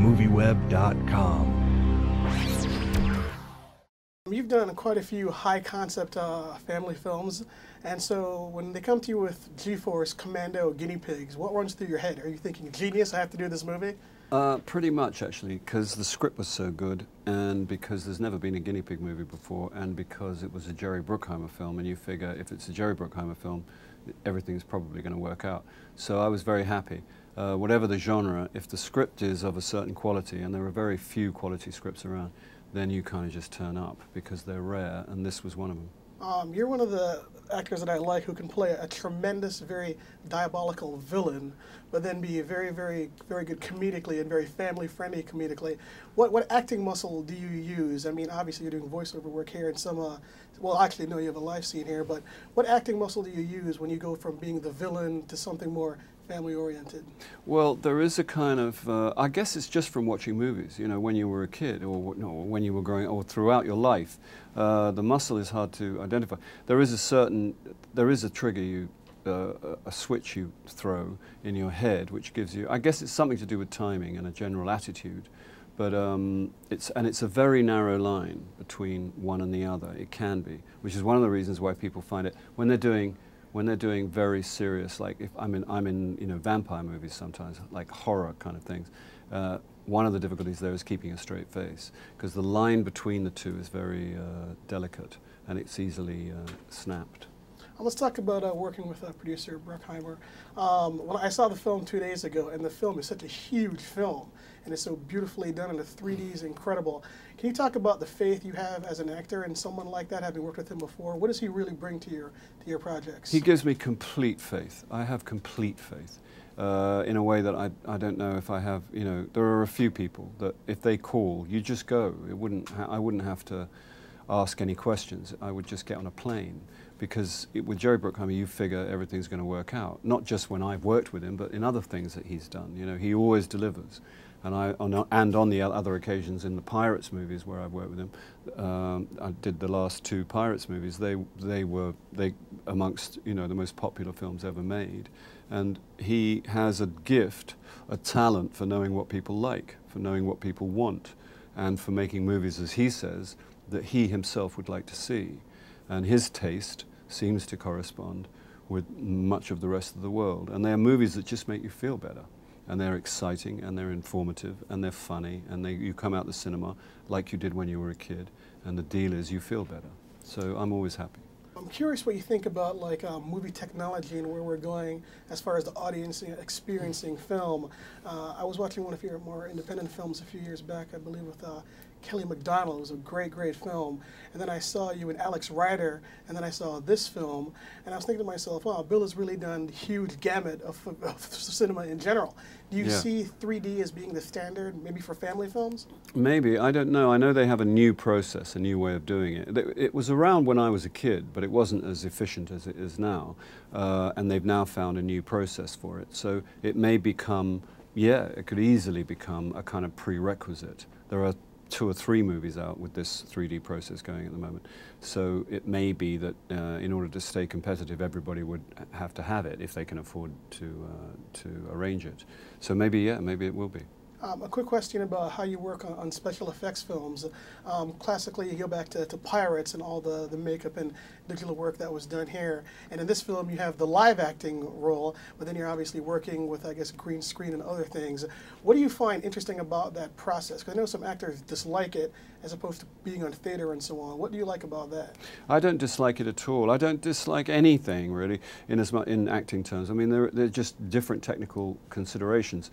MovieWeb.com. You've done quite a few high-concept family films, and so when they come to you with G-Force, Commando, Guinea Pigs, what runs through your head? Are you thinking, genius, I have to do this movie? Pretty much, actually, because the script was so good, and because there's never been a guinea pig movie before, and because it was a Jerry Bruckheimer film, and you figure if it's a Jerry Bruckheimer film, everything's probably going to work out. So I was very happy. Whatever the genre, if the script is of a certain quality, and there are very few quality scripts around, then you kind of just turn up, because they're rare, and this was one of them. You're one of the actors that I like who can play a tremendous, very diabolical villain, but then be very, very, very good comedically and very family-friendly comedically. What acting muscle do you use? I mean, obviously you're doing voiceover work here and some, well, actually, no, you have a live scene here, but what acting muscle do you use when you go from being the villain to something more family-oriented? Well, there is a kind of, I guess it's just from watching movies, you know, when you were a kid or no, when you were growing, or throughout your life. The muscle is hard to identify. There is a trigger, a switch you throw in your head which gives you, I guess it's something to do with timing and a general attitude, but it's a very narrow line between one and the other. It can be, which is one of the reasons why people find it, when they're doing very serious, like if I'm in you know, vampire movies sometimes, like horror kind of things. One of the difficulties there is keeping a straight face, because the line between the two is very delicate, and it's easily snapped. Let's talk about working with producer Bruckheimer. When I saw the film 2 days ago, and the film is such a huge film, and it's so beautifully done, and the 3D is incredible. Can you talk about the faith you have as an actor and someone like that, having worked with him before? What does he really bring to your projects? He gives me complete faith. I have complete faith. In a way that I don't know if I have, you know, there are a few people that if they call, you just go. I wouldn't have to ask any questions. I would just get on a plane, because with Jerry Bruckheimer you figure everything's going to work out. Not just when I've worked with him, but in other things that he's done. You know, he always delivers. And on the other occasions in the Pirates movies where I've worked with him, I did the last 2 Pirates movies. They were amongst, you know, the most popular films ever made. And he has a gift, a talent for knowing what people like, for knowing what people want, and for making movies, as he says, that he himself would like to see. And his taste seems to correspond with much of the rest of the world. And they are movies that just make you feel better. And they're exciting, and they're informative, and they're funny, and you come out the cinema like you did when you were a kid, and the deal is you feel better. So I'm always happy. I'm curious what you think about like movie technology and where we're going as far as the audience experiencing film. I was watching one of your more independent films a few years back, I believe with Kelly MacDonald. It was a great, great film. And then I saw you in Alex Rider, and then I saw this film, and I was thinking to myself, wow, Bill has really done a huge gamut of cinema in general. Do you see 3D as being the standard, maybe for family films? Maybe, I don't know. I know they have a new process, a new way of doing it. It was around when I was a kid, but it wasn't as efficient as it is now. And they've now found a new process for it. So it may become, yeah, it could easily become a kind of prerequisite. There are 2 or 3 movies out with this 3D process going at the moment. So it may be that in order to stay competitive, everybody would have to have it if they can afford to arrange it. So maybe, yeah, maybe it will be. A quick question about how you work on special effects films. Classically, you go back to Pirates and all the makeup and digital work that was done here. And in this film, you have the live acting role, but then you're obviously working with, I guess, green screen and other things. What do you find interesting about that process? Because I know some actors dislike it as opposed to being on theater and so on. What do you like about that? I don't dislike it at all. I don't dislike anything, really, in acting terms. I mean, they're just different technical considerations.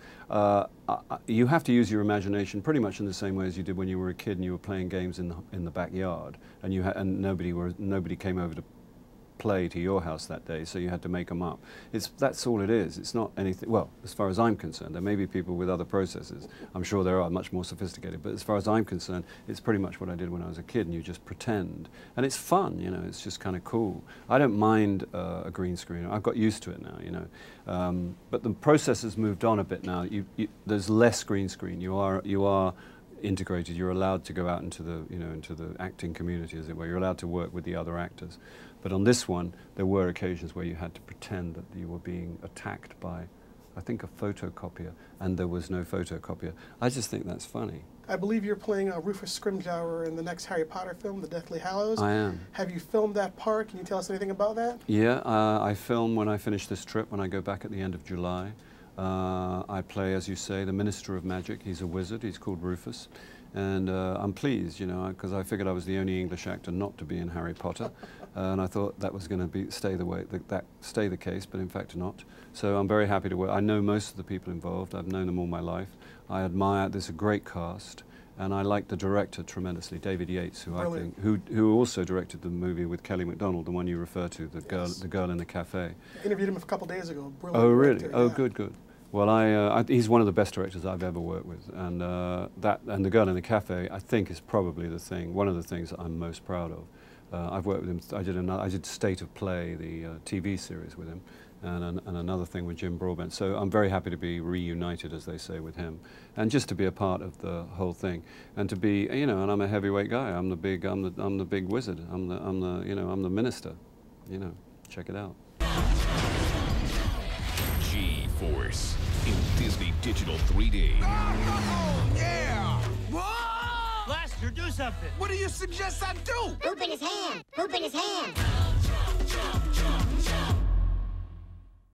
You have to use your imagination pretty much in the same way as you did when you were a kid and you were playing games in the backyard, and nobody came over to play to your house that day, so you had to make them up. That's all it is. It's not anything, well, as far as I'm concerned. There may be people with other processes. I'm sure there are much more sophisticated, but as far as I'm concerned, it's pretty much what I did when I was a kid, and you just pretend. And it's fun, you know, it's just kind of cool. I don't mind a green screen. I've got used to it now, you know. But the process has moved on a bit now. There's less green screen. You are integrated. You're allowed to go out into the acting community, as it were. You're allowed to work with the other actors. But on this one, there were occasions where you had to pretend that you were being attacked by I think, a photocopier, and there was no photocopier. I just think that's funny. I believe you're playing Rufus Scrimgeour in the next Harry Potter film, The Deathly Hallows. I am. Have you filmed that part? Can you tell us anything about that? Yeah, I film when I finish this trip, when I go back at the end of July. I play, as you say, the Minister of Magic. He's a wizard. He's called Rufus. And I'm pleased, you know, because I figured I was the only English actor not to be in Harry Potter. And I thought that was going to stay the case, but in fact not. So I'm very happy to work. I know most of the people involved. I've known them all my life. I admire, there's a great cast. And I like the director tremendously, David Yates, who Brilliant. I think, who also directed the movie with Kelly MacDonald, the one you refer to, the girl in the cafe. I interviewed him a couple days ago. Brilliant. Oh, really? Director, Oh, yeah. good, good. Well, he's one of the best directors I've ever worked with, and the girl in the cafe, I think, is probably one of the things that I'm most proud of. I've worked with him. I did State of Play, the TV series, with him, and another thing with Jim Broadbent. So I'm very happy to be reunited, as they say, with him, and just to be a part of the whole thing, and to be, you know, and I'm a heavyweight guy. I'm the big wizard. I'm the minister. You know, check it out. G-Force in Disney Digital 3D. Oh, yeah! Whoa! Blaster, do something. What do you suggest I do? Poop in his hand. Poop in his hand.